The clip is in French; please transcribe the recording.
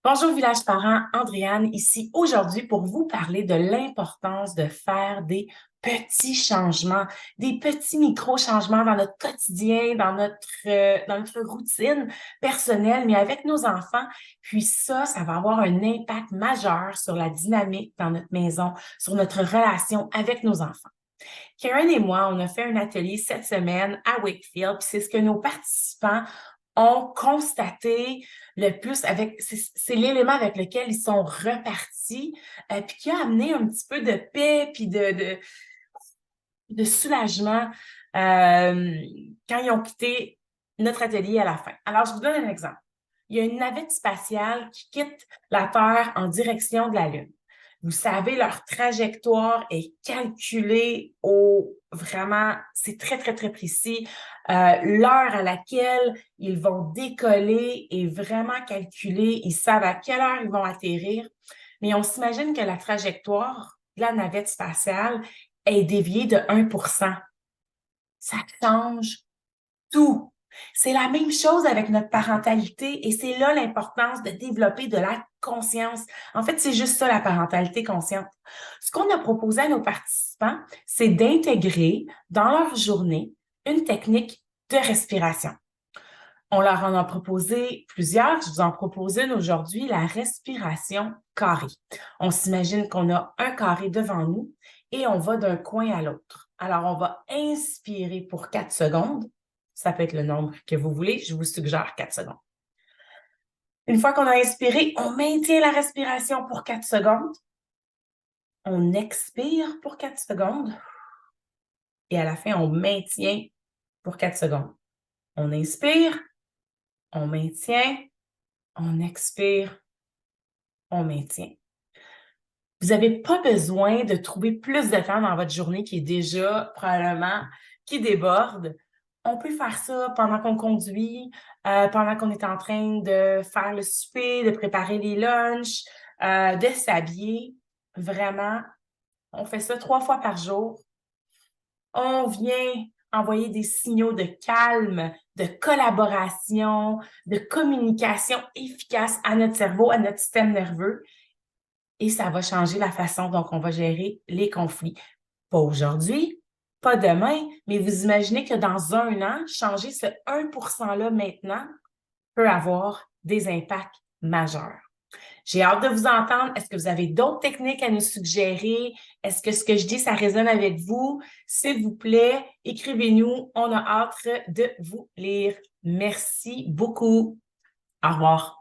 Bonjour Village Parents, Andréane ici aujourd'hui pour vous parler de l'importance de faire des petits changements, des petits micro-changements dans notre quotidien, dans notre routine personnelle, mais avec nos enfants. Puis ça va avoir un impact majeur sur la dynamique dans notre maison, sur notre relation avec nos enfants. Karen et moi, on a fait un atelier cette semaine à Wakefield, puis c'est ce que nos participants ont constaté le plus c'est l'élément avec lequel ils sont repartis, puis qui a amené un petit peu de paix puis de soulagement euh, quand ils ont quitté notre atelier à la fin. Alors, je vous donne un exemple. Il y a une navette spatiale qui quitte la Terre en direction de la Lune. Vous savez, leur trajectoire est calculée vraiment, c'est très, très, très précis. L'heure à laquelle ils vont décoller est vraiment calculée. Ils savent à quelle heure ils vont atterrir. Mais on s'imagine que la trajectoire de la navette spatiale est déviée de 1%. Ça change tout. C'est la même chose avec notre parentalité et c'est là l'importance de développer de la conscience. En fait, c'est juste ça, la parentalité consciente. Ce qu'on a proposé à nos participants, c'est d'intégrer dans leur journée une technique de respiration. On leur en a proposé plusieurs. Je vous en propose une aujourd'hui, la respiration carrée. On s'imagine qu'on a un carré devant nous et on va d'un coin à l'autre. Alors, on va inspirer pour 4 secondes. Ça peut être le nombre que vous voulez. Je vous suggère 4 secondes. Une fois qu'on a inspiré, on maintient la respiration pour 4 secondes. On expire pour 4 secondes. Et à la fin, on maintient pour 4 secondes. On inspire, on maintient, on expire, on maintient. Vous n'avez pas besoin de trouver plus de temps dans votre journée qui est déjà probablement qui déborde. On peut faire ça pendant qu'on conduit, pendant qu'on est en train de faire le souper, de préparer les lunchs, de s'habiller. Vraiment, on fait ça 3 fois par jour. On vient envoyer des signaux de calme, de collaboration, de communication efficace à notre cerveau, à notre système nerveux. Et ça va changer la façon dont on va gérer les conflits. Pas aujourd'hui, pas demain, mais vous imaginez que dans un an, changer ce 1%-là maintenant peut avoir des impacts majeurs. J'ai hâte de vous entendre. Est-ce que vous avez d'autres techniques à nous suggérer? Est-ce que ce que je dis, ça résonne avec vous? S'il vous plaît, écrivez-nous. On a hâte de vous lire. Merci beaucoup. Au revoir.